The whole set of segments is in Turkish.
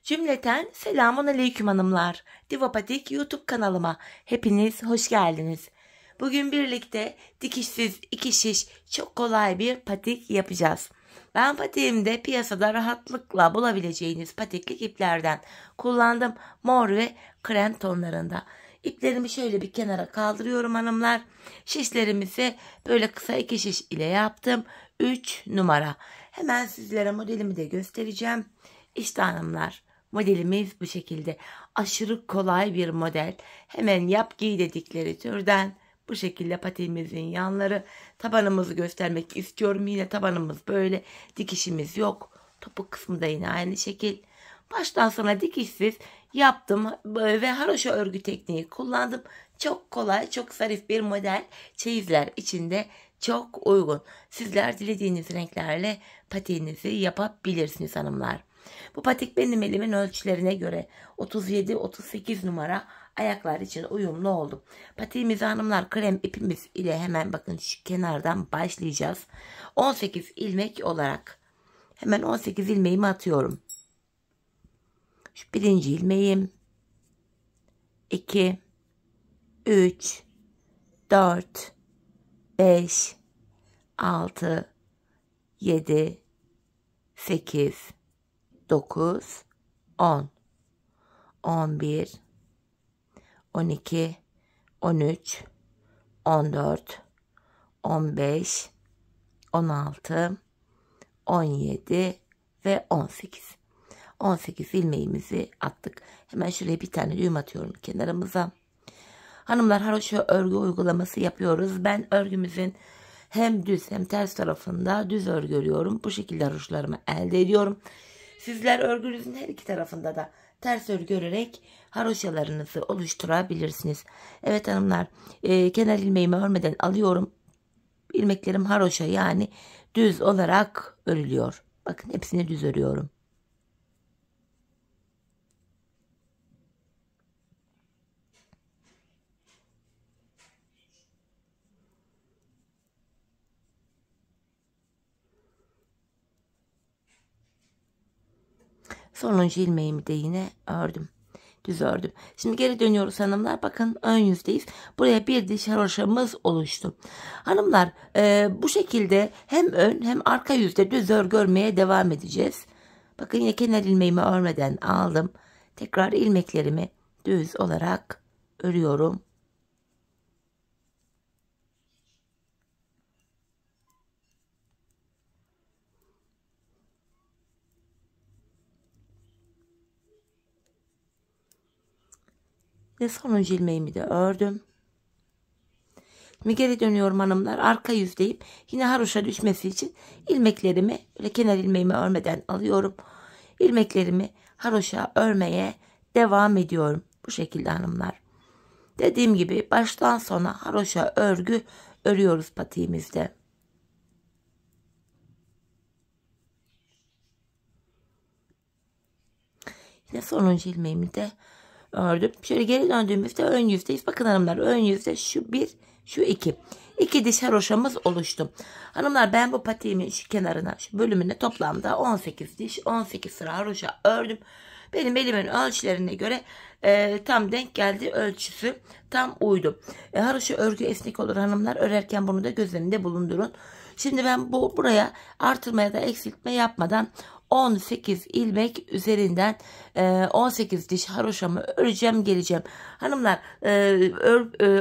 Cümleten selamun aleyküm hanımlar. Diva Patik YouTube kanalıma hepiniz hoş geldiniz. Bugün birlikte dikişsiz iki şiş çok kolay bir patik yapacağız. Ben patiğimde piyasada rahatlıkla bulabileceğiniz patiklik iplerden kullandım. Mor ve krem tonlarında. İplerimi şöyle bir kenara kaldırıyorum hanımlar. Şişlerimizi böyle kısa iki şiş ile yaptım. 3 numara. Hemen sizlere modelimi de göstereceğim. İşte hanımlar, modelimiz bu şekilde. Aşırı kolay bir model. Hemen yap giy dedikleri türden. Bu şekilde patiğimizin yanları. Tabanımızı göstermek istiyorum. Yine tabanımız böyle. Dikişimiz yok. Topuk kısmı da yine aynı şekil. Baştan sona dikişsiz yaptım ve haroşa örgü tekniği kullandım. Çok kolay, çok zarif bir model. Çeyizler içinde çok uygun. Sizler dilediğiniz renklerle patiğinizi yapabilirsiniz hanımlar. Bu patik benim elimin ölçülerine göre 37-38 numara ayaklar için uyumlu oldu. Patiğimizi hanımlar krem ipimiz ile hemen bakın şu kenardan başlayacağız. 18 ilmek olarak hemen 18 ilmeğimi atıyorum. Şu birinci ilmeğim, 2, 3, 4, 5, 6, 7, 8, 9, 10, 11, 12, 13, 14, 15, 16, 17 ve 18. 18 ilmeğimizi attık. Hemen şuraya bir tane düğüm atıyorum kenarımıza. Hanımlar haroşa örgü uygulaması yapıyoruz. Ben örgümüzün hem düz hem ters tarafında düz örgü örüyorum. Bu şekilde haroşalarımı elde ediyorum. Sizler örgünüzün her iki tarafında da ters örgü örerek haroşalarınızı oluşturabilirsiniz. Evet hanımlar, kenar ilmeğimi örmeden alıyorum. İlmeklerim haroşa yani düz olarak örülüyor. Bakın hepsini düz örüyorum. Sonuncu ilmeğimi de yine ördüm. Düz ördüm. Şimdi geri dönüyoruz hanımlar. Bakın ön yüzdeyiz. Buraya bir diş haroşamız oluştu. Hanımlar bu şekilde hem ön hem arka yüzde düz örgü örmeye devam edeceğiz. Bakın yine kenar ilmeğimi örmeden aldım. Tekrar ilmeklerimi düz olarak örüyorum. Ve sonuncu ilmeğimi de ördüm. Şimdi geri dönüyorum hanımlar. Arka yüzdeyim. Yine haroşa düşmesi için ilmeklerimi böyle kenar ilmeğimi örmeden alıyorum. İlmeklerimi haroşa örmeye devam ediyorum. Bu şekilde hanımlar. Dediğim gibi baştan sona haroşa örgü örüyoruz patiğimizde. Yine sonuncu ilmeğimi de ördüm. Şöyle geri döndüğümüzde ön yüzdeyiz. Bakın hanımlar, ön yüzde şu bir, şu iki. İki diş haroşamız oluştu. Hanımlar ben bu patiğimin şu kenarına, şu bölümüne toplamda 18 diş, 18 sıra haroşa ördüm. Benim elimin ölçülerine göre tam denk geldi, ölçüsü tam uydu. Haroşa örgü esnek olur hanımlar. Örerken bunu da göz önünde bulundurun. Şimdi ben buraya artırma ya da eksiltme yapmadan 18 ilmek üzerinden 18 diş haroşamı öreceğim, geleceğim. Hanımlar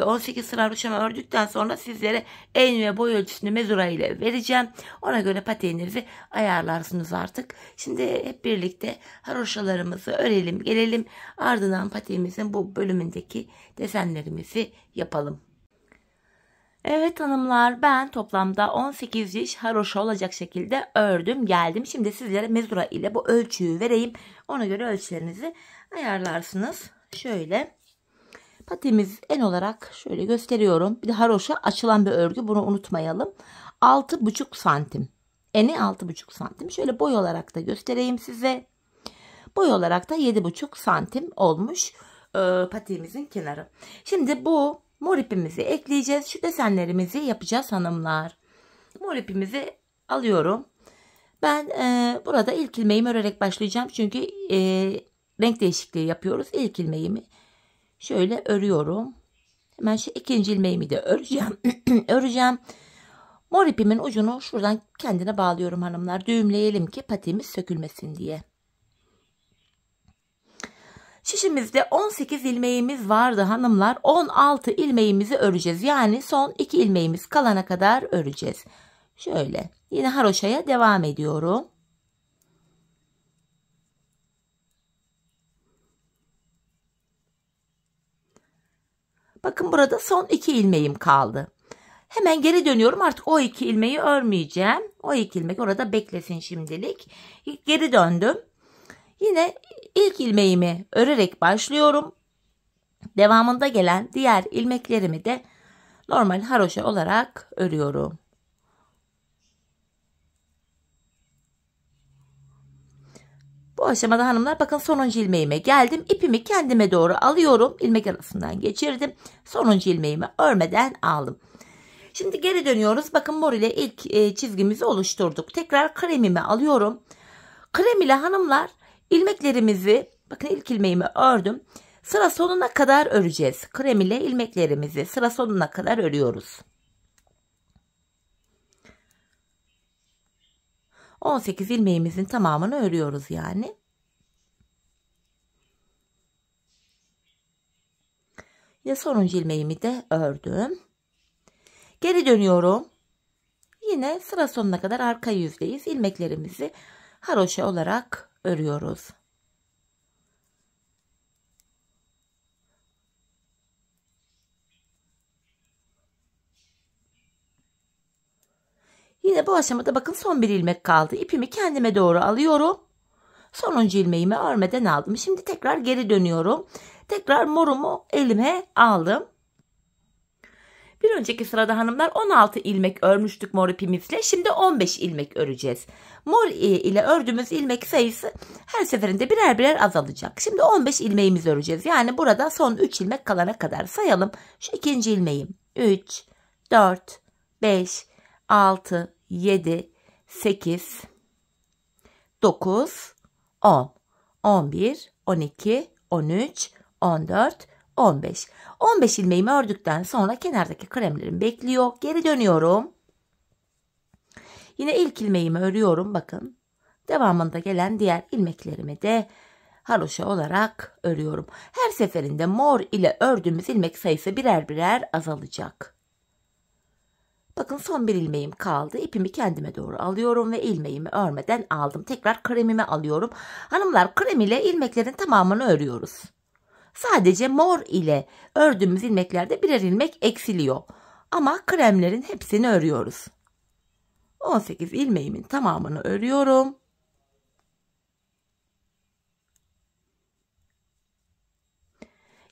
18 sıra haroşamı ördükten sonra sizlere en ve boy ölçüsünü mezura ile vereceğim. Ona göre patiğinizi ayarlarsınız artık. Şimdi hep birlikte haroşalarımızı örelim, gelelim. Ardından patiğimizin bu bölümündeki desenlerimizi yapalım. Evet hanımlar, ben toplamda 18 diş haroşa olacak şekilde ördüm geldim. Şimdi sizlere mezura ile bu ölçüyü vereyim. Ona göre ölçülerinizi ayarlarsınız. Şöyle patiğimiz en olarak şöyle gösteriyorum. Bir de haroşa açılan bir örgü, bunu unutmayalım. 6,5 santim. Eni 6,5 santim. Şöyle boy olarak da göstereyim size. Boy olarak da 7,5 santim olmuş patiğimizin kenarı. Şimdi bu mor ipimizi ekleyeceğiz. Şu desenlerimizi yapacağız hanımlar. Mor ipimizi alıyorum. Ben burada ilk ilmeğimi örerek başlayacağım. Çünkü renk değişikliği yapıyoruz. İlk ilmeğimi şöyle örüyorum. Hemen şu ikinci ilmeğimi de öreceğim. Öreceğim. Mor ipimin ucunu şuradan kendine bağlıyorum hanımlar. Düğümleyelim ki patiğimiz sökülmesin diye. Şişimizde 18 ilmeğimiz vardı hanımlar. 16 ilmeğimizi öreceğiz. Yani son 2 ilmeğimiz kalana kadar öreceğiz. Şöyle yine haroşaya devam ediyorum. Bakın burada son 2 ilmeğim kaldı. Hemen geri dönüyorum. Artık o 2 ilmeği örmeyeceğim. O 2 ilmek orada beklesin şimdilik. Geri döndüm. Yine ilk ilmeğimi örerek başlıyorum. Devamında gelen diğer ilmeklerimi de normal haroşa olarak örüyorum. Bu aşamada hanımlar bakın sonuncu ilmeğime geldim. İpimi kendime doğru alıyorum. İlmek arasından geçirdim. Sonuncu ilmeğimi örmeden aldım. Şimdi geri dönüyoruz. Bakın mor ile ilk çizgimizi oluşturduk. Tekrar kremimi alıyorum. Krem ile hanımlar ilmeklerimizi bakın ilk ilmeğimi ördüm. Sıra sonuna kadar öreceğiz. Krem ile ilmeklerimizi sıra sonuna kadar örüyoruz. 18 ilmeğimizin tamamını örüyoruz yani. Ve sonuncu ilmeğimi de ördüm. Geri dönüyorum. Yine sıra sonuna kadar arka yüzdeyiz. İlmeklerimizi haroşa olarak örüyoruz. Yine bu aşamada bakın son bir ilmek kaldı. İpimi kendime doğru alıyorum. Sonuncu ilmeğimi örmeden aldım. Şimdi tekrar geri dönüyorum. Tekrar morumu elime aldım. Bir önceki sırada hanımlar 16 ilmek örmüştük mor ipimizle. Şimdi 15 ilmek öreceğiz. Mor ile ördüğümüz ilmek sayısı her seferinde birer birer azalacak. Şimdi 15 ilmeğimizi öreceğiz. Yani burada son 3 ilmek kalana kadar sayalım. Şu ikinci ilmeğim 3, 4, 5, 6, 7, 8, 9, 10, 11, 12, 13, 14, 15. 15 ilmeğimi ördükten sonra kenardaki kremlerim bekliyor. Geri dönüyorum. Yine ilk ilmeğimi örüyorum. Bakın. Devamında gelen diğer ilmeklerimi de haroşa olarak örüyorum. Her seferinde mor ile ördüğümüz ilmek sayısı birer birer azalacak. Bakın son bir ilmeğim kaldı. İpimi kendime doğru alıyorum ve ilmeğimi örmeden aldım. Tekrar kremimi alıyorum. Hanımlar krem ile ilmeklerin tamamını örüyoruz. Sadece mor ile ördüğümüz ilmeklerde birer ilmek eksiliyor. Ama kremlerin hepsini örüyoruz. 18 ilmeğimin tamamını örüyorum.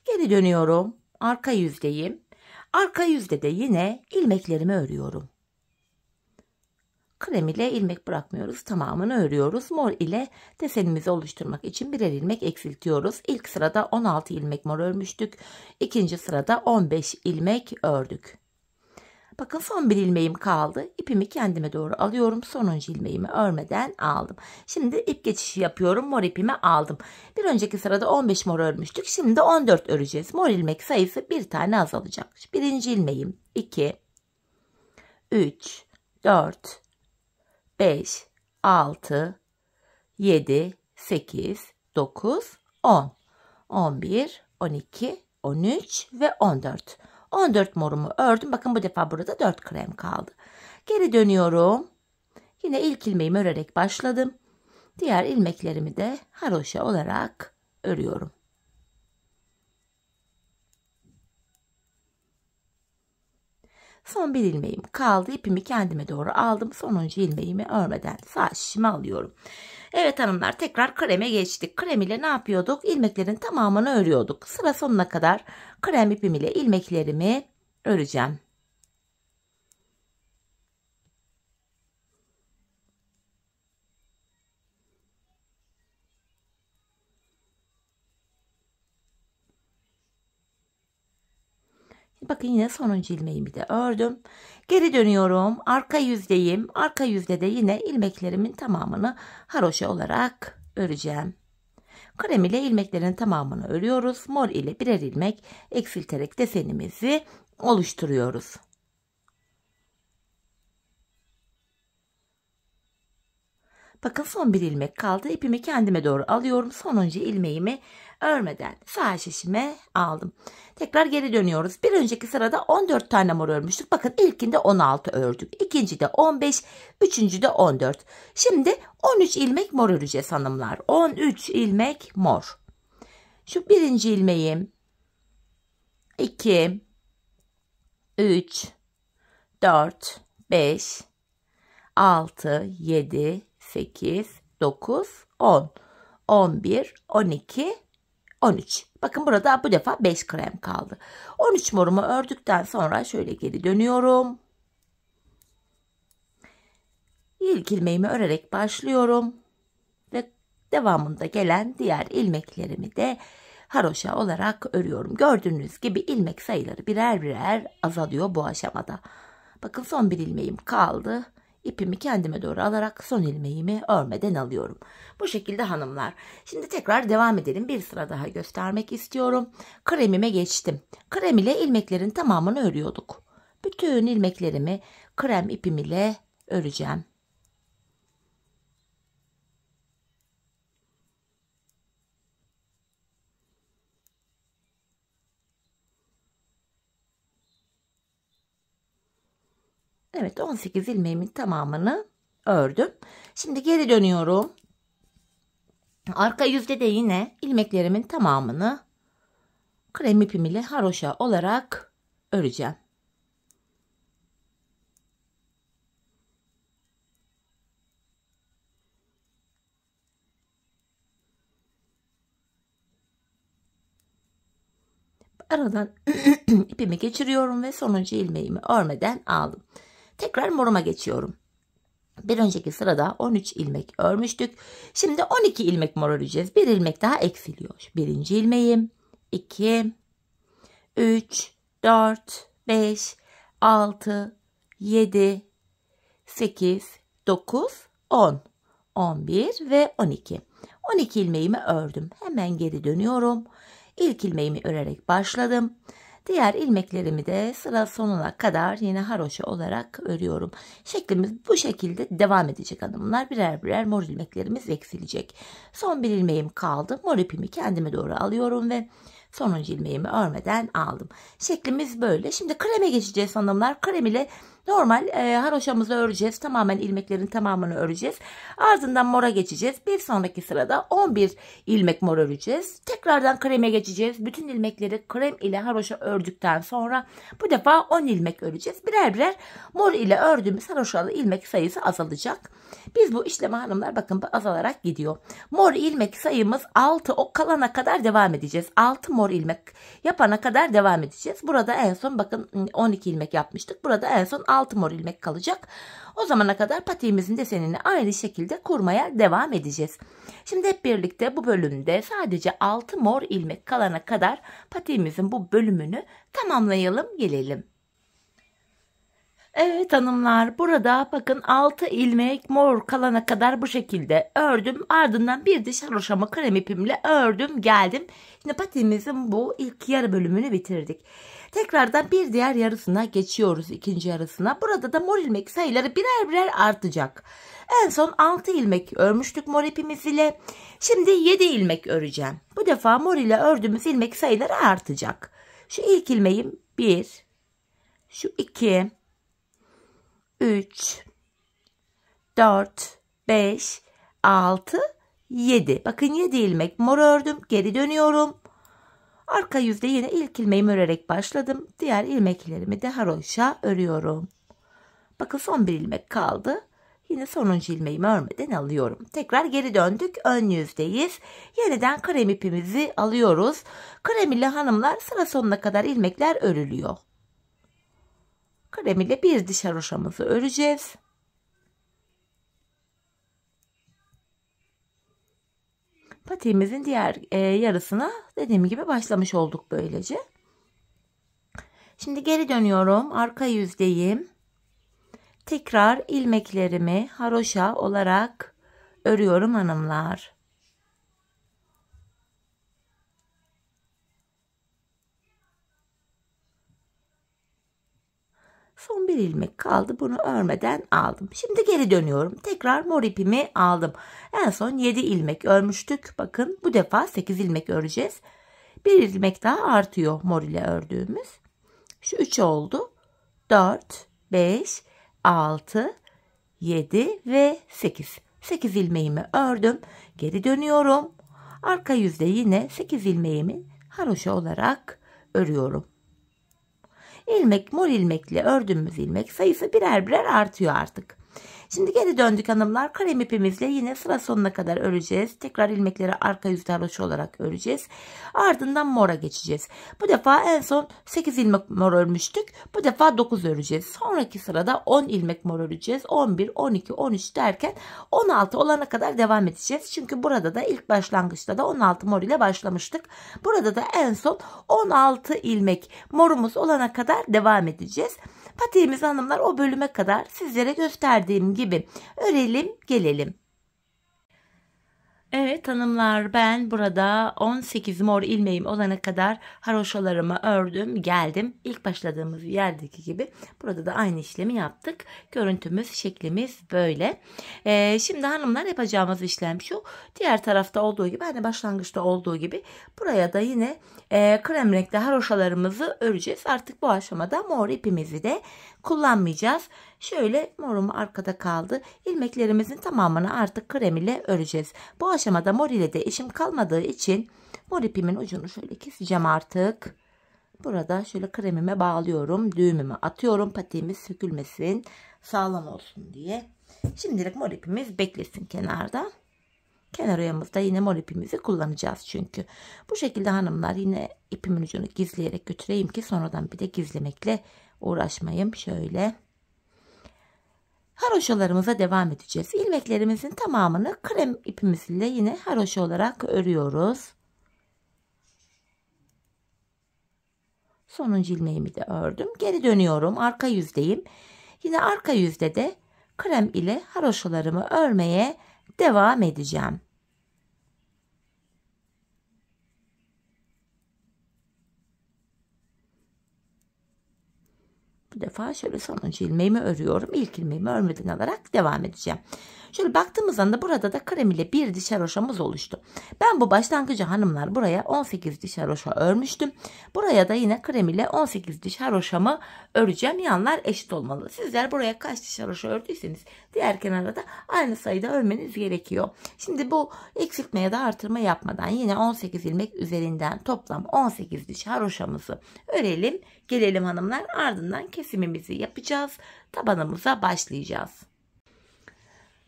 Geri dönüyorum. Arka yüzdeyim. Arka yüzde de yine ilmeklerimi örüyorum. Krem ile ilmek bırakmıyoruz. Tamamını örüyoruz. Mor ile desenimizi oluşturmak için birer ilmek eksiltiyoruz. İlk sırada 16 ilmek mor örmüştük. İkinci sırada 15 ilmek ördük. Bakın son bir ilmeğim kaldı. İpimi kendime doğru alıyorum. Sonuncu ilmeğimi örmeden aldım. Şimdi ip geçişi yapıyorum. Mor ipimi aldım. Bir önceki sırada 15 mor örmüştük. Şimdi 14 öreceğiz. Mor ilmek sayısı bir tane azalacak. Birinci ilmeğim 2, 3, 4, 5, 6, 7, 8, 9, 10, 11, 12, 13 ve 14. 14 morumu ördüm. Bakın bu defa burada 4 krem kaldı. Geri dönüyorum. Yine ilk ilmeğimi örerek başladım. Diğer ilmeklerimi de haroşa olarak örüyorum. Son bir ilmeğim kaldı. İpimi kendime doğru aldım. Sonuncu ilmeğimi örmeden sağ şişime alıyorum. Evet hanımlar tekrar kreme geçtik. Krem ile ne yapıyorduk? İlmeklerin tamamını örüyorduk. Sıra sonuna kadar krem ipim ile ilmeklerimi öreceğim. Bakın yine sonuncu ilmeğimi de ördüm. Geri dönüyorum. Arka yüzdeyim. Arka yüzde de yine ilmeklerimin tamamını haroşa olarak öreceğim. Krem ile ilmeklerin tamamını örüyoruz. Mor ile birer ilmek eksilterek desenimizi oluşturuyoruz. Bakın son bir ilmek kaldı. İpimi kendime doğru alıyorum. Sonuncu ilmeğimi örmeden sağ şişime aldım. Tekrar geri dönüyoruz. Bir önceki sırada 14 tane mor örmüştük. Bakın ilkinde 16 ördük. İkincide 15, üçüncüde 14. Şimdi 13 ilmek mor öreceğiz hanımlar. 13 ilmek mor. Şu birinci ilmeğim 2, 3, 4, 5, 6, 7, 8, 9, 10, 11, 12, 13. Bakın burada bu defa 5 krem kaldı. 13 morumu ördükten sonra şöyle geri dönüyorum. İlk ilmeğimi örerek başlıyorum. Ve devamında gelen diğer ilmeklerimi de haroşa olarak örüyorum. Gördüğünüz gibi ilmek sayıları birer birer azalıyor bu aşamada. Bakın son bir ilmeğim kaldı. İpimi kendime doğru alarak son ilmeğimi örmeden alıyorum. Bu şekilde hanımlar. Şimdi tekrar devam edelim. Bir sıra daha göstermek istiyorum. Kremime geçtim. Krem ile ilmeklerin tamamını örüyorduk. Bütün ilmeklerimi krem ipim ile öreceğim. Evet, 18 ilmeğimin tamamını ördüm. Şimdi geri dönüyorum. Arka yüzde de yine ilmeklerimin tamamını krem ipim ile haroşa olarak öreceğim. Aradan ipimi geçiriyorum ve sonuncu ilmeğimi örmeden aldım. Tekrar moruma geçiyorum. Bir önceki sırada 13 ilmek örmüştük. Şimdi 12 ilmek mor öreceğiz. Bir ilmek daha eksiliyor. Birinci ilmeğim 2, 3, 4, 5, 6, 7, 8, 9, 10, 11 ve 12. 12 ilmeğimi ördüm. Hemen geri dönüyorum. İlk ilmeğimi örerek başladım. Diğer ilmeklerimi de sıra sonuna kadar yine haroşa olarak örüyorum. Şeklimiz bu şekilde devam edecek hanımlar. Birer birer mor ilmeklerimiz eksilecek. Son bir ilmeğim kaldı. Mor ipimi kendime doğru alıyorum ve sonuncu ilmeğimi örmeden aldım. Şeklimiz böyle. Şimdi kreme geçeceğiz hanımlar. Krem ile normal haroşamızı öreceğiz. Tamamen ilmeklerin tamamını öreceğiz. Ardından mora geçeceğiz. Bir sonraki sırada 11 ilmek mor öreceğiz. Tekrardan kreme geçeceğiz. Bütün ilmekleri krem ile haroşa ördükten sonra bu defa 10 ilmek öreceğiz. Birer birer mor ile ördüğümüz haroşalı ilmek sayısı azalacak. Biz bu işlemi hanımlar bakın azalarak gidiyor. Mor ilmek sayımız 6 o kalana kadar devam edeceğiz. 6 mor ilmek yapana kadar devam edeceğiz. Burada en son bakın 12 ilmek yapmıştık. Burada en son 6 mor ilmek kalacak. O zamana kadar patiğimizin desenini aynı şekilde kurmaya devam edeceğiz. Şimdi hep birlikte bu bölümde sadece 6 mor ilmek kalana kadar patiğimizin bu bölümünü tamamlayalım gelelim. Evet hanımlar, burada bakın 6 ilmek mor kalana kadar bu şekilde ördüm. Ardından bir diş haroşamı krem ipimle ördüm geldim. Şimdi patiğimizin bu ilk yarı bölümünü bitirdik. Tekrardan bir diğer yarısına geçiyoruz, ikinci yarısına. Burada da mor ilmek sayıları birer birer artacak. En son 6 ilmek örmüştük mor ipimiz ile. Şimdi 7 ilmek öreceğim. Bu defa mor ile ördüğümüz ilmek sayıları artacak. Şu ilk ilmeğim 1, şu 2, 3, 4, 5, 6, 7. Bakın 7 ilmek mor ördüm. Geri dönüyorum. Arka yüzde yine ilk ilmeğimi örerek başladım. Diğer ilmeklerimi de haroşa örüyorum. Bakın son bir ilmek kaldı. Yine sonuncu ilmeğimi örmeden alıyorum. Tekrar geri döndük. Ön yüzdeyiz. Yeniden krem ipimizi alıyoruz. Krem ile hanımlar sıra sonuna kadar ilmekler örülüyor. Krem ile bir diş haroşamızı öreceğiz. Patiğimizin diğer yarısına dediğim gibi başlamış olduk böylece. Şimdi geri dönüyorum. Arka yüzdeyim. Tekrar ilmeklerimi haroşa olarak örüyorum hanımlar. Son bir ilmek kaldı. Bunu örmeden aldım. Şimdi geri dönüyorum. Tekrar mor ipimi aldım. En son 7 ilmek örmüştük. Bakın bu defa 8 ilmek öreceğiz. Bir ilmek daha artıyor mor ile ördüğümüz. Şu 3 oldu. 4, 5, 6, 7 ve 8. 8 ilmeğimi ördüm. Geri dönüyorum. Arka yüzde yine 8 ilmeğimi haroşa olarak örüyorum. İlmek, mor ilmekle ördüğümüz ilmek sayısı birer birer artıyor artık. Şimdi geri döndük hanımlar. Krem ipimizle yine sıra sonuna kadar öreceğiz. Tekrar ilmekleri arka yüzde haroşa olarak öreceğiz. Ardından mora geçeceğiz. Bu defa en son 8 ilmek mor örmüştük. Bu defa 9 öreceğiz. Sonraki sırada 10 ilmek mor öreceğiz. 11, 12, 13 derken 16 olana kadar devam edeceğiz. Çünkü burada da ilk başlangıçta da 16 mor ile başlamıştık. Burada da en son 16 ilmek morumuz olana kadar devam edeceğiz. Patiğimizi hanımlar o bölüme kadar sizlere gösterdiğim gibi örelim gelelim. Evet hanımlar, ben burada 18 mor ilmeğim olana kadar haroşalarımı ördüm geldim. İlk başladığımız yerdeki gibi burada da aynı işlemi yaptık. Görüntümüz, şeklimiz böyle. Şimdi hanımlar yapacağımız işlem şu. Diğer tarafta olduğu gibi, hani başlangıçta olduğu gibi buraya da yine krem renkli haroşalarımızı öreceğiz. Artık bu aşamada mor ipimizi de kullanmayacağız. Şöyle morum arkada kaldı. İlmeklerimizin tamamını artık krem ile öreceğiz. Bu aşamada mor ile de işim kalmadığı için mor ipimin ucunu şöyle keseceğim artık. Burada şöyle kremime bağlıyorum. Düğümümü atıyorum. Patiğimiz sökülmesin, sağlam olsun diye. Şimdilik mor ipimiz beklesin kenarda. Kenar oyamızda yine mor ipimizi kullanacağız çünkü. Bu şekilde hanımlar, yine ipimin ucunu gizleyerek götüreyim ki sonradan bir de gizlemekle uğraşmayayım. Şöyle haroşalarımıza devam edeceğiz. İlmeklerimizin tamamını krem ipimizle yine haroşa olarak örüyoruz. Sonuncu ilmeğimi de ördüm. Geri dönüyorum. Arka yüzdeyim. Yine arka yüzde de krem ile haroşalarımı örmeye devam edeceğim. Bu defa şöyle sonuncu ilmeğimi örüyorum. İlk ilmeğimi örmeden alarak devam edeceğim. Şöyle baktığımız anda burada da krem ile bir diş haroşamız oluştu. Ben bu başlangıcı hanımlar buraya 18 diş haroşa örmüştüm. Buraya da yine krem ile 18 diş haroşamı öreceğim. Yanlar eşit olmalı. Sizler buraya kaç diş haroşa ördüyseniz diğer kenara da aynı sayıda örmeniz gerekiyor. Şimdi bu eksiltme ya da artırma yapmadan yine 18 ilmek üzerinden toplam 18 diş haroşamızı örelim. Gelelim hanımlar, ardından kesimimizi yapacağız. Tabanımıza başlayacağız.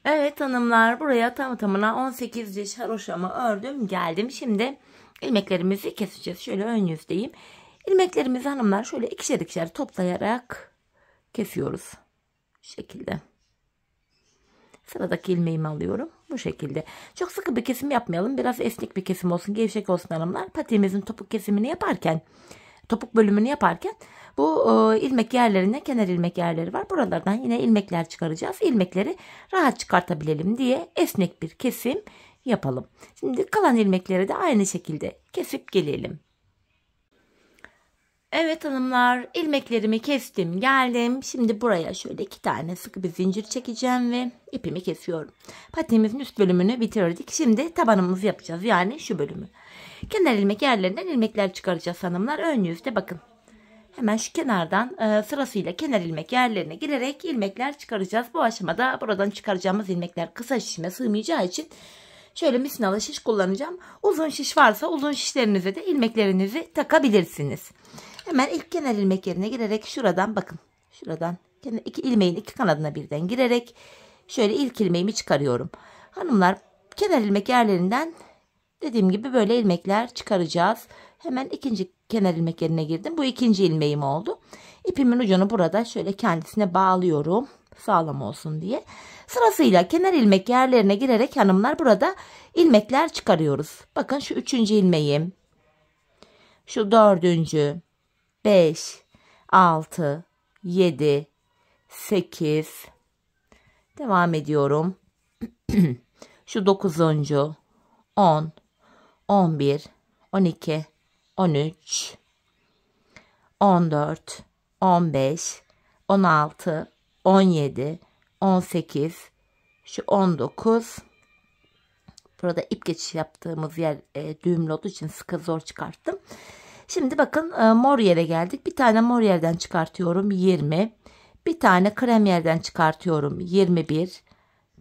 Evet hanımlar, buraya tamına 18 diş haroşamı ördüm geldim. Şimdi ilmeklerimizi keseceğiz. Şöyle ön yüzdeyim. İlmeklerimizi hanımlar şöyle ikişer ikişer toplayarak kesiyoruz. Şu şekilde. Sıradaki ilmeğimi alıyorum. Bu şekilde. Çok sıkı bir kesim yapmayalım. Biraz esnek bir kesim olsun. Gevşek olsun hanımlar. Patiğimizin topuk kesimini yaparken, topuk bölümünü yaparken bu ilmek yerlerine, kenar ilmek yerleri var. Buralardan yine ilmekler çıkaracağız. İlmekleri rahat çıkartabilelim diye esnek bir kesim yapalım. Şimdi kalan ilmekleri de aynı şekilde kesip gelelim. Evet hanımlar, ilmeklerimi kestim geldim. Şimdi buraya şöyle 2 tane sıkı bir zincir çekeceğim ve ipimi kesiyorum. Patiğimizin üst bölümünü bitirdik. Şimdi tabanımızı yapacağız. Yani şu bölümü. Kenar ilmek yerlerinden ilmekler çıkaracağız hanımlar. Ön yüzde bakın. Hemen şu kenardan sırasıyla kenar ilmek yerlerine girerek ilmekler çıkaracağız. Bu aşamada buradan çıkaracağımız ilmekler kısa şişime sığmayacağı için şöyle misinalı şiş kullanacağım. Uzun şiş varsa uzun şişlerinize de ilmeklerinizi takabilirsiniz. Hemen ilk kenar ilmek yerine girerek şuradan bakın. Şuradan iki ilmeğin iki kanadına birden girerek şöyle ilk ilmeğimi çıkarıyorum. Hanımlar, kenar ilmek yerlerinden dediğim gibi böyle ilmekler çıkaracağız. Hemen ikinci kenar ilmek yerine girdim. Bu ikinci ilmeğim oldu. İpimin ucunu burada şöyle kendisine bağlıyorum. Sağlam olsun diye. Sırasıyla kenar ilmek yerlerine girerek hanımlar burada ilmekler çıkarıyoruz. Bakın şu üçüncü ilmeğim. Şu dördüncü. 5, 6, 7, 8. Devam ediyorum. Şu 9. 10, 11, 12, 13, 14, 15, 16, 17, 18, şu 19. Burada ip geçiş yaptığımız yer düğümlü olduğu için sıkı zor çıkarttım. Şimdi bakın mor yere geldik. Bir tane mor yerden çıkartıyorum 20. Bir tane krem yerden çıkartıyorum 21.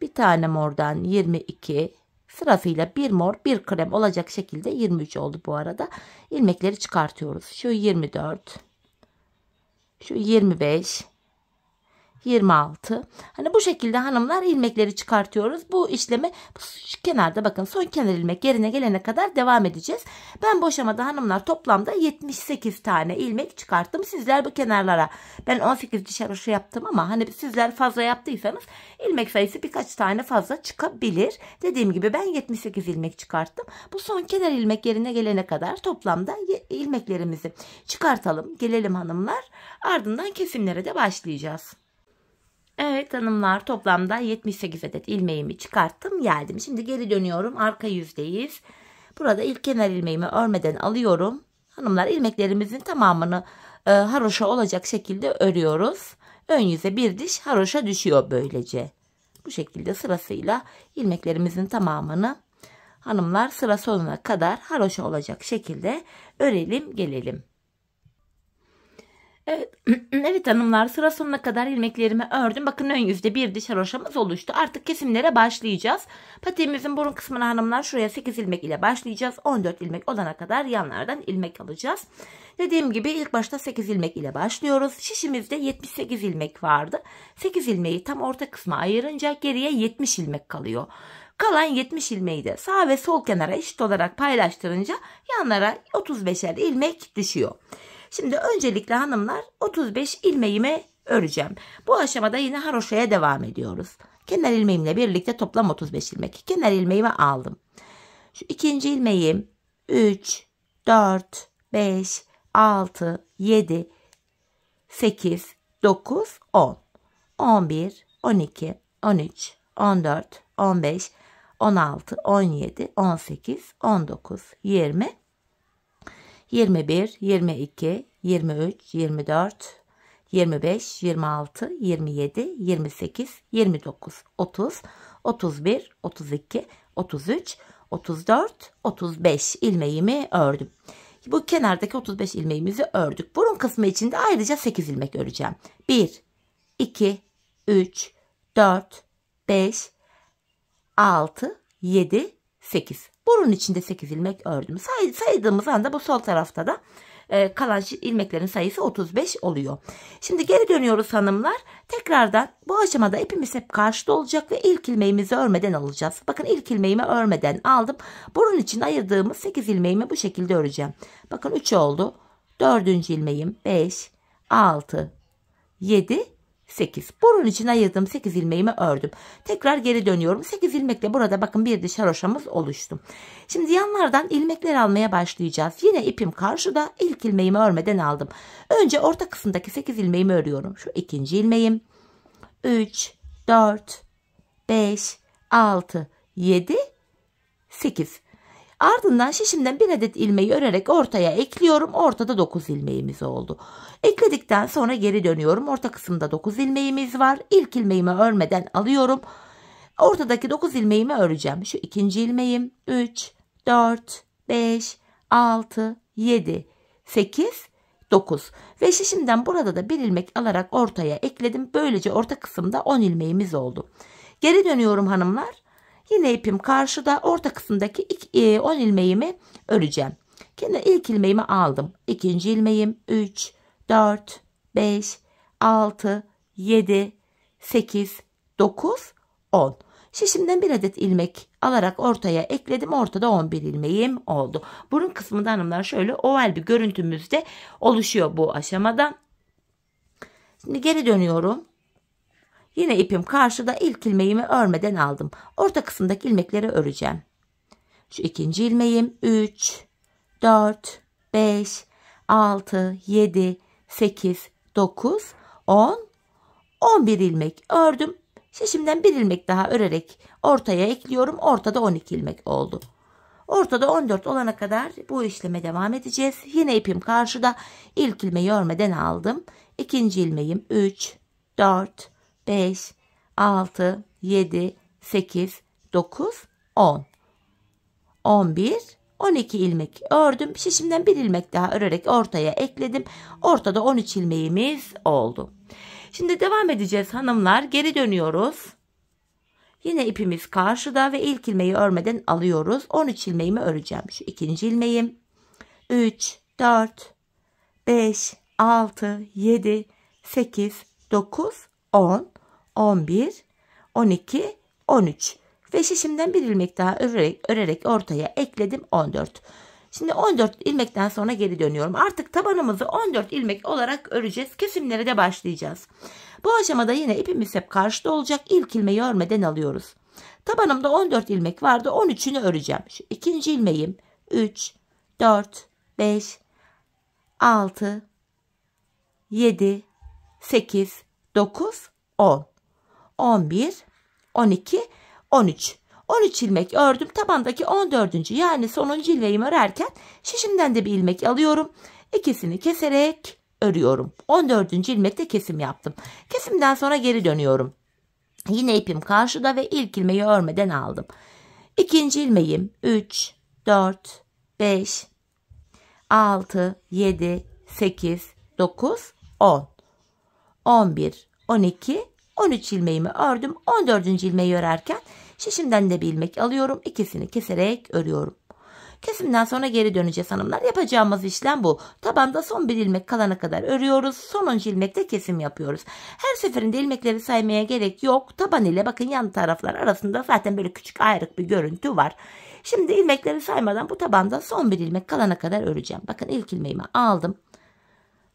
Bir tane mordan 22. Sırasıyla bir mor bir krem olacak şekilde 23 oldu bu arada. İlmekleri çıkartıyoruz. Şu 24. Şu 25. 26. Hani bu şekilde hanımlar ilmekleri çıkartıyoruz. Bu işlemi şu kenarda bakın son kenar ilmek yerine gelene kadar devam edeceğiz. Ben bu aşamada hanımlar toplamda 78 tane ilmek çıkarttım. Sizler bu kenarlara ben 18 diş haroşa yaptım ama hani sizler fazla yaptıysanız ilmek sayısı birkaç tane fazla çıkabilir. Dediğim gibi ben 78 ilmek çıkarttım. Bu son kenar ilmek yerine gelene kadar toplamda ilmeklerimizi çıkartalım. Gelelim hanımlar. Ardından kesimlere de başlayacağız. Evet hanımlar toplamda 78 adet ilmeğimi çıkarttım geldim. Şimdi geri dönüyorum arka yüzdeyiz. Burada ilk kenar ilmeğimi örmeden alıyorum. Hanımlar ilmeklerimizin tamamını haroşa olacak şekilde örüyoruz. Ön yüze bir diş haroşa düşüyor böylece. Bu şekilde sırasıyla ilmeklerimizin tamamını hanımlar sıra sonuna kadar haroşa olacak şekilde örelim gelelim. Evet, evet hanımlar sıra sonuna kadar ilmeklerimi ördüm. Bakın ön yüzde bir diş haroşamız oluştu. Artık kesimlere başlayacağız. Patiğimizin burun kısmına hanımlar şuraya 8 ilmek ile başlayacağız. 14 ilmek olana kadar yanlardan ilmek alacağız. Dediğim gibi ilk başta 8 ilmek ile başlıyoruz. Şişimizde 78 ilmek vardı. 8 ilmeği tam orta kısma ayırınca geriye 70 ilmek kalıyor. Kalan 70 ilmeği de sağ ve sol kenara eşit olarak paylaştırınca yanlara 35'er ilmek düşüyor. Şimdi öncelikle hanımlar 35 ilmeğimi öreceğim. Bu aşamada yine haroşaya devam ediyoruz. Kenar ilmeğimle birlikte toplam 35 ilmek. Kenar ilmeğimi aldım. Şu ikinci ilmeğim 3, 4, 5, 6, 7, 8, 9, 10, 11, 12, 13, 14, 15, 16, 17, 18, 19, 20, 21, 22, 23, 24, 25, 26, 27, 28, 29, 30, 31, 32, 33, 34, 35 ilmeğimi ördüm. Bu kenardaki 35 ilmeğimizi ördük. Burun kısmı için de ayrıca 8 ilmek öreceğim. 1, 2, 3, 4, 5, 6, 7, 8. Burun içinde 8 ilmek ördüm. Saydığımız anda bu sol tarafta da kalan ilmeklerin sayısı 35 oluyor. Şimdi geri dönüyoruz hanımlar. Tekrardan bu aşamada ipimiz hep karşıda olacak ve ilk ilmeğimizi örmeden alacağız. Bakın ilk ilmeğimi örmeden aldım. Burun için ayırdığımız 8 ilmeğimi bu şekilde öreceğim. Bakın 3 oldu. 4. ilmeğim 5, 6, 7, 8. Burun için ayırdığım 8 ilmeğimi ördüm. Tekrar geri dönüyorum. 8 ilmekle burada bakın bir diş haroşamız oluştu. Şimdi yanlardan ilmekler almaya başlayacağız. Yine ipim karşıda. İlk ilmeğimi örmeden aldım. Önce orta kısımdaki 8 ilmeğimi örüyorum. Şu ikinci ilmeğim. 3, 4, 5, 6, 7, 8. Ardından şişimden bir adet ilmeği örerek ortaya ekliyorum. Ortada 9 ilmeğimiz oldu. Ekledikten sonra geri dönüyorum. Orta kısımda 9 ilmeğimiz var. İlk ilmeğimi örmeden alıyorum. Ortadaki 9 ilmeğimi öreceğim. Şu ikinci ilmeğim 3, 4, 5, 6, 7, 8, 9. Ve şişimden burada da bir ilmek alarak ortaya ekledim. Böylece orta kısımda 10 ilmeğimiz oldu. Geri dönüyorum hanımlar. Yine ipim karşıda orta kısımdaki 10 ilmeğimi öreceğim. Kenar ilk ilmeğimi aldım. İkinci ilmeğim 3, 4, 5, 6, 7, 8, 9, 10. Şişimden bir adet ilmek alarak ortaya ekledim. Ortada 11 ilmeğim oldu. Burun kısmında hanımlar şöyle oval bir görüntümüzde oluşuyor bu aşamada. Şimdi geri dönüyorum. Yine ipim karşıda ilk ilmeğimi örmeden aldım. Orta kısımdaki ilmekleri öreceğim. Şu ikinci ilmeğim 3, 4, 5, 6, 7, 8, 9, 10, 11 ilmek ördüm. Şişimden bir ilmek daha örerek ortaya ekliyorum. Ortada 12 ilmek oldu. Ortada 14 olana kadar bu işleme devam edeceğiz. Yine ipim karşıda ilk ilmeği örmeden aldım. İkinci ilmeğim 3, 4, 5, 6, 7, 8, 9, 10. 11, 12 ilmek ördüm. Şişimden bir ilmek daha örerek ortaya ekledim. Ortada 13 ilmeğimiz oldu. Şimdi devam edeceğiz hanımlar. Geri dönüyoruz. Yine ipimiz karşıda ve ilk ilmeği örmeden alıyoruz. 13 ilmeğimi öreceğim. Şu ikinci ilmeğim. 3, 4, 5, 6, 7, 8, 9, 10, 11, 12, 13. Ve şişimden bir ilmek daha örerek ortaya ekledim 14. Şimdi 14 ilmekten sonra geri dönüyorum. Artık tabanımızı 14 ilmek olarak öreceğiz. Kesimlere de başlayacağız. Bu aşamada yine ipimiz hep karşıda olacak. İlk ilmeği örmeden alıyoruz. Tabanımda 14 ilmek vardı. 13'ünü öreceğim. Şu ikinci ilmeğim 3, 4, 5, 6, 7, 8, 9, 10, 11, 12, 13. 13 ilmek ördüm. Tabandaki 14. yani sonuncu ilmeğimi örerken şişimden de bir ilmek alıyorum. İkisini keserek örüyorum. 14. ilmekte kesim yaptım. Kesimden sonra geri dönüyorum. Yine ipim karşıda ve ilk ilmeği örmeden aldım. İkinci ilmeğim 3, 4, 5, 6, 7, 8, 9, 10, 11, 12, 13 ilmeğimi ördüm. 14. ilmeği örerken şişimden de bir ilmek alıyorum. İkisini keserek örüyorum. Kesimden sonra geri döneceğiz hanımlar. Yapacağımız işlem bu. Tabanda son bir ilmek kalana kadar örüyoruz. Sonuncu ilmekte kesim yapıyoruz. Her seferinde ilmekleri saymaya gerek yok. Taban ile bakın yan taraflar arasında zaten böyle küçük ayrık bir görüntü var. Şimdi ilmekleri saymadan bu tabanda son bir ilmek kalana kadar öreceğim. Bakın ilk ilmeğimi aldım.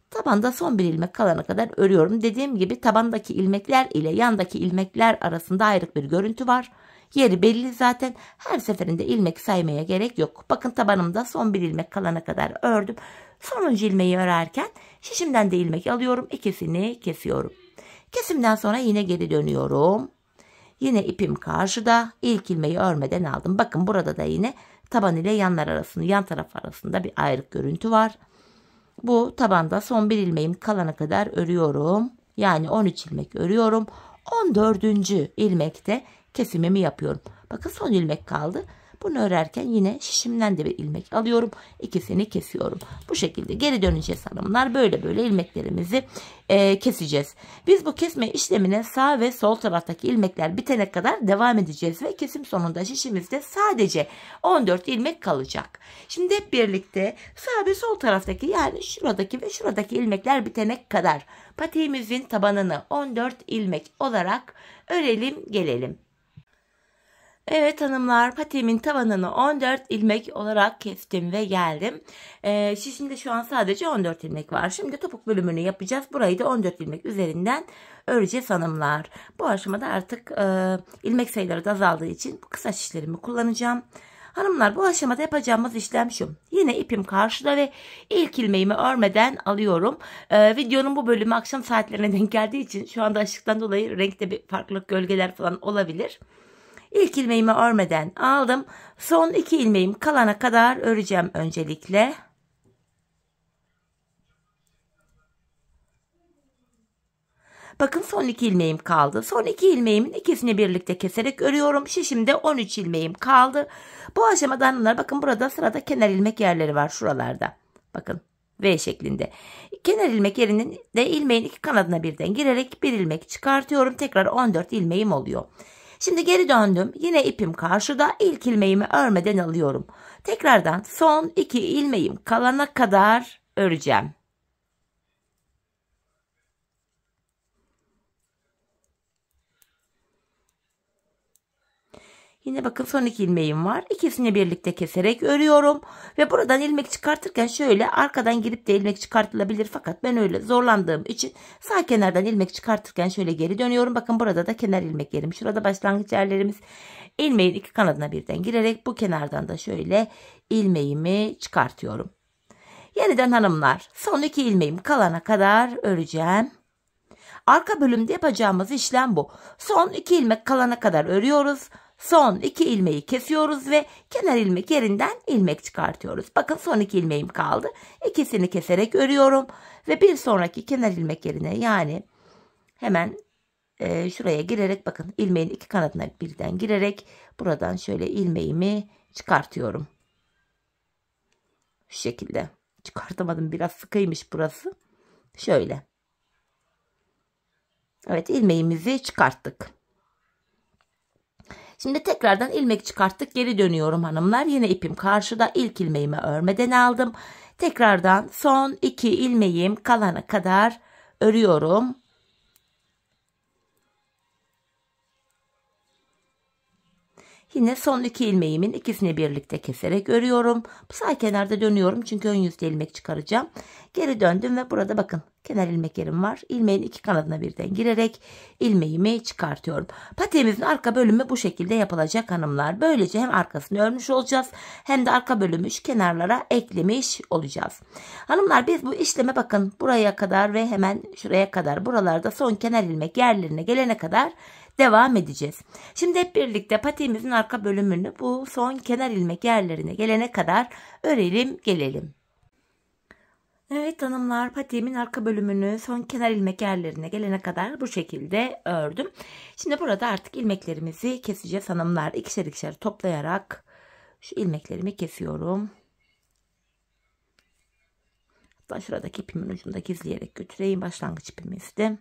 Tabanda son bir ilmek kalana kadar örüyorum. Dediğim gibi tabandaki ilmekler ile yandaki ilmekler arasında ayrık bir görüntü var. Yeri belli zaten. Her seferinde ilmek saymaya gerek yok. Bakın tabanımda son bir ilmek kalana kadar ördüm. Sonuncu ilmeği örerken şişimden de ilmek alıyorum. İkisini kesiyorum. Kesimden sonra yine geri dönüyorum. Yine ipim karşıda. İlk ilmeği örmeden aldım. Bakın burada da yine taban ile yan taraf arasında bir ayrık görüntü var. Bu tabanda son bir ilmeğim kalana kadar örüyorum. Yani 13 ilmek örüyorum. 14. ilmekte kesimimi yapıyorum. Bakın son ilmek kaldı. Bunu örerken yine şişimden de bir ilmek alıyorum. İkisini kesiyorum. Bu şekilde geri döneceğiz hanımlar. Böyle ilmeklerimizi keseceğiz. Biz bu kesme işlemine sağ ve sol taraftaki ilmekler bitene kadar devam edeceğiz. Ve kesim sonunda şişimizde sadece 14 ilmek kalacak. Şimdi hep birlikte sağ ve sol taraftaki yani şuradaki ve şuradaki ilmekler bitene kadar patiğimizin tabanını 14 ilmek olarak örelim gelelim. Evet hanımlar, patiğimin tavanını 14 ilmek olarak kestim ve geldim. Şişimde şu an sadece 14 ilmek var. Şimdi topuk bölümünü yapacağız. Burayı da 14 ilmek üzerinden öreceğiz hanımlar. Bu aşamada artık ilmek sayıları da azaldığı için bu kısa şişlerimi kullanacağım. Hanımlar bu aşamada yapacağımız işlem şu. Yine ipim karşıda ve ilk ilmeğimi örmeden alıyorum. Videonun bu bölümü akşam saatlerine denk geldiği için şu anda ışıktan dolayı renkte bir farklılık, gölgeler falan olabilir. İlk ilmeğimi örmeden aldım. Son 2 ilmeğim kalana kadar öreceğim öncelikle. Bakın son 2 ilmeğim kaldı. Son 2 ilmeğimin ikisini birlikte keserek örüyorum. Şişimde 13 ilmeğim kaldı. Bu aşamada hanımlar bakın burada sırada kenar ilmek yerleri var şuralarda. Bakın V şeklinde. Kenar ilmek yerinin de ilmeğin iki kanadına birden girerek bir ilmek çıkartıyorum. Tekrar 14 ilmeğim oluyor. Şimdi geri döndüm. Yine ipim karşıda. İlk ilmeğimi örmeden alıyorum. Tekrardan son 2 ilmeğim kalana kadar öreceğim. Yine bakın son 2 ilmeğim var. İkisini birlikte keserek örüyorum. Ve buradan ilmek çıkartırken şöyle arkadan girip de ilmek çıkartılabilir. Fakat ben öyle zorlandığım için sağ kenardan ilmek çıkartırken şöyle geri dönüyorum. Bakın burada da kenar ilmek yerim. Şurada başlangıç yerlerimiz. İlmeğin iki kanadına birden girerek bu kenardan da şöyle ilmeğimi çıkartıyorum. Yeniden hanımlar son 2 ilmeğim kalana kadar öreceğim. Arka bölümde yapacağımız işlem bu. Son 2 ilmek kalana kadar örüyoruz. son 2 ilmeği kesiyoruz ve kenar ilmek yerinden ilmek çıkartıyoruz. Bakın son 2 ilmeğim kaldı. İkisini keserek örüyorum ve bir sonraki kenar ilmek yerine, yani hemen şuraya girerek, bakın ilmeğin 2 kanadına birden girerek buradan şöyle ilmeğimi çıkartıyorum. Şu şekilde. Çıkartamadım, biraz sıkıymış burası. Şöyle. Evet, ilmeğimizi çıkarttık. Şimdi tekrardan ilmek çıkarttık. Geri dönüyorum hanımlar. Yine ipim karşıda. İlk ilmeğimi örmeden aldım. Tekrardan son 2 ilmeğim kalana kadar örüyorum. Yine son 2 ilmeğimin ikisini birlikte keserek örüyorum. Bu sağ kenarda dönüyorum çünkü ön yüzde ilmek çıkaracağım. Geri döndüm ve burada bakın kenar ilmek yerim var. İlmeğin 2 kanadına birden girerek ilmeğimi çıkartıyorum. Patiğimizin arka bölümü bu şekilde yapılacak hanımlar. Böylece hem arkasını örmüş olacağız hem de arka bölümü şu kenarlara eklemiş olacağız. Hanımlar, biz bu işleme bakın buraya kadar ve hemen şuraya kadar, buralarda son kenar ilmek yerlerine gelene kadar devam edeceğiz. Şimdi hep birlikte patiğimizin arka bölümünü bu son kenar ilmek yerlerine gelene kadar örelim gelelim. Evet hanımlar, patiğimin arka bölümünü son kenar ilmek yerlerine gelene kadar bu şekilde ördüm. Şimdi burada artık ilmeklerimizi keseceğiz hanımlar. İkişer ikişer toplayarak şu ilmeklerimi kesiyorum. Hatta şuradaki ipimin ucunda gizleyerek götüreyim, başlangıç ipimizdi.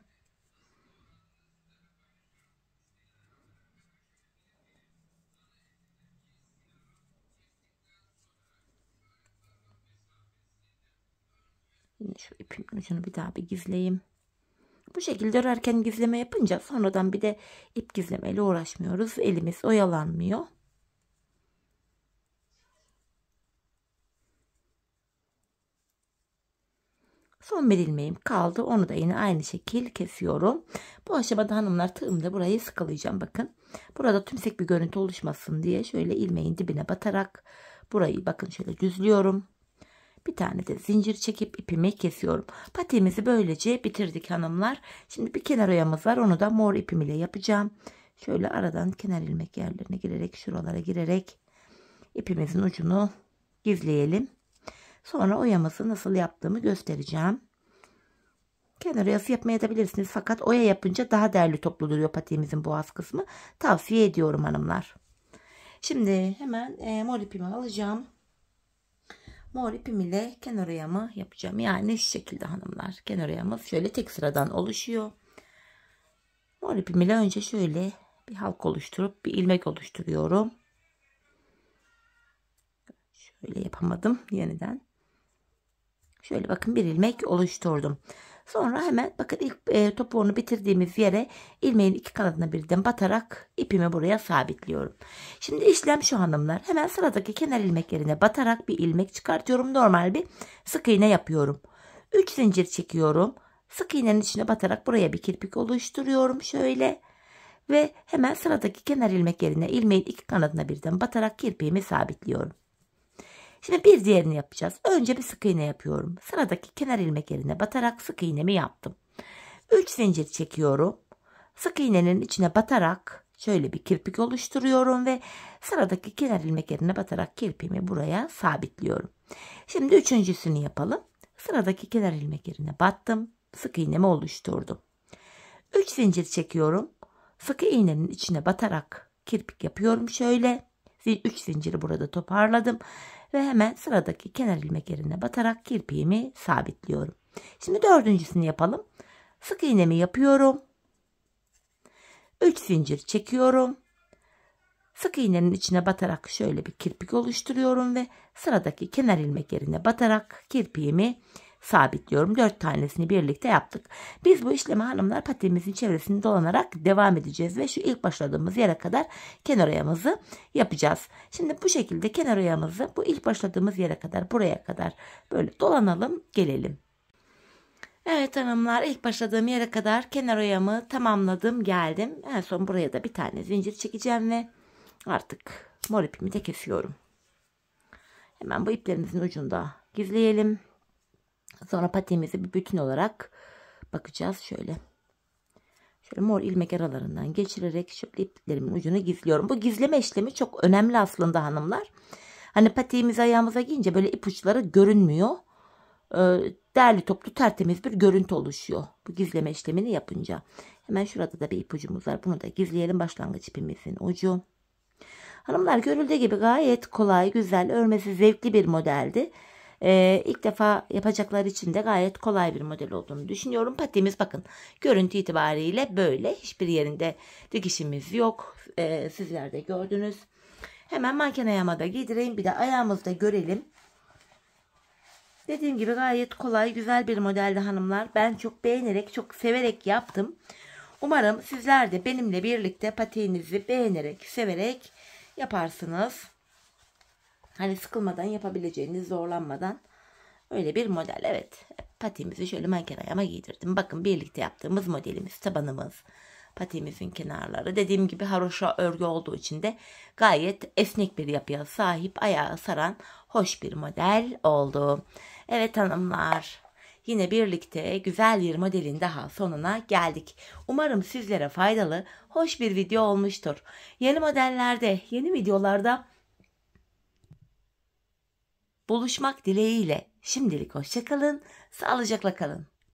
Yine şu ipimin ucunu bir daha bir gizleyeyim. Bu şekilde örerken gizleme yapınca sonradan bir de ip gizlemeyle uğraşmıyoruz. Elimiz oyalanmıyor. Son bir ilmeğim kaldı. Onu da yine aynı şekil kesiyorum. Bu aşamada hanımlar tığımda burayı sıkılayacağım. Bakın. Burada tümsek bir görüntü oluşmasın diye şöyle ilmeğin dibine batarak burayı bakın şöyle düzlüyorum. Bir tane de zincir çekip ipimi kesiyorum. Patiğimizi böylece bitirdik hanımlar. Şimdi bir kenar oyamız var. Onu da mor ipim ile yapacağım. Şöyle aradan kenar ilmek yerlerine girerek, şuralara girerek ipimizin ucunu gizleyelim. Sonra oyamızı nasıl yaptığımı göstereceğim. Kenar oyası yapmaya da bilirsiniz. Fakat oya yapınca daha değerli toplu duruyor patiğimizin boğaz kısmı. Tavsiye ediyorum hanımlar. Şimdi hemen mor ipimi alacağım. Mor ipim ile kenar oyamı yapacağım. Yani şu şekilde hanımlar. Kenar oyamız şöyle tek sıradan oluşuyor. Mor ipim ile önce şöyle bir halk oluşturup bir ilmek oluşturuyorum. Şöyle yapamadım yeniden. Şöyle bakın bir ilmek oluşturdum. Sonra hemen bakın ilk topuğunu bitirdiğimiz yere ilmeğin 2 kanadına birden batarak ipimi buraya sabitliyorum. Şimdi işlem şu hanımlar. Hemen sıradaki kenar ilmek yerine batarak bir ilmek çıkartıyorum. Normal bir sık iğne yapıyorum. 3 zincir çekiyorum. Sık iğnenin içine batarak buraya bir kirpik oluşturuyorum şöyle. Ve hemen sıradaki kenar ilmek yerine ilmeğin 2 kanadına birden batarak kirpiğimi sabitliyorum. Şimdi bir diğerini yapacağız. Önce bir sık iğne yapıyorum. Sıradaki kenar ilmek yerine batarak sık iğnemi yaptım. 3 zincir çekiyorum. Sık iğnenin içine batarak şöyle bir kirpik oluşturuyorum ve sıradaki kenar ilmek yerine batarak kirpiğimi buraya sabitliyorum. Şimdi üçüncüsünü yapalım. Sıradaki kenar ilmek yerine battım. Sık iğnemi oluşturdum. 3 zincir çekiyorum. Sık iğnenin içine batarak kirpik yapıyorum şöyle. 3 zinciri burada toparladım. Ve hemen sıradaki kenar ilmek yerine batarak kirpiğimi sabitliyorum. Şimdi dördüncüsünü yapalım. Sık iğnemi yapıyorum. 3 zincir çekiyorum. Sık iğnenin içine batarak şöyle bir kirpik oluşturuyorum ve sıradaki kenar ilmek yerine batarak kirpiğimi sabitliyorum. 4 tanesini birlikte yaptık. Biz bu işlemi hanımlar patiğimizin çevresini dolanarak devam edeceğiz ve şu ilk başladığımız yere kadar kenar oyamızı yapacağız. Şimdi bu şekilde kenar oyamızı bu ilk başladığımız yere kadar, buraya kadar böyle dolanalım gelelim. Evet hanımlar, ilk başladığım yere kadar kenar oyamı tamamladım geldim. En son buraya da bir tane zincir çekeceğim ve artık mor ipimi de kesiyorum. Hemen bu iplerimizin ucunda gizleyelim. Sonra patiğimizi bir bütün olarak bakacağız şöyle. Şöyle mor ilmek aralarından geçirerek şöyle iplerimin ucunu gizliyorum. Bu gizleme işlemi çok önemli aslında hanımlar. Hani patiğimizi ayağımıza giyince böyle ipuçları görünmüyor. Değerli toplu tertemiz bir görüntü oluşuyor. Bu gizleme işlemini yapınca. Hemen şurada da bir ipucumuz var. Bunu da gizleyelim. Başlangıç ipimizin ucu. Hanımlar görüldüğü gibi gayet kolay, güzel, örmesi zevkli bir modeldi. İlk defa yapacaklar için de gayet kolay bir model olduğunu düşünüyorum. Patiğimiz bakın görüntü itibariyle böyle. Hiçbir yerinde dikişimiz yok. Sizler de gördünüz. Hemen manken ayağıma da giydireyim. Bir de ayağımızda görelim. Dediğim gibi gayet kolay, güzel bir modeldi hanımlar. Ben çok beğenerek, çok severek yaptım. Umarım sizler de benimle birlikte patiğinizi beğenerek, severek yaparsınız. Hani sıkılmadan yapabileceğiniz, zorlanmadan öyle bir model. Evet, patiğimizi şöyle manken ayağıma giydirdim. Bakın birlikte yaptığımız modelimiz, tabanımız, patiğimizin kenarları. Dediğim gibi haroşa örgü olduğu için de gayet esnek bir yapıya sahip, ayağı saran hoş bir model oldu. Evet hanımlar, yine birlikte güzel bir modelin daha sonuna geldik. Umarım sizlere faydalı, hoş bir video olmuştur. Yeni modellerde, yeni videolarda buluşmak dileğiyle şimdilik hoşça kalın, sağlıcakla kalın.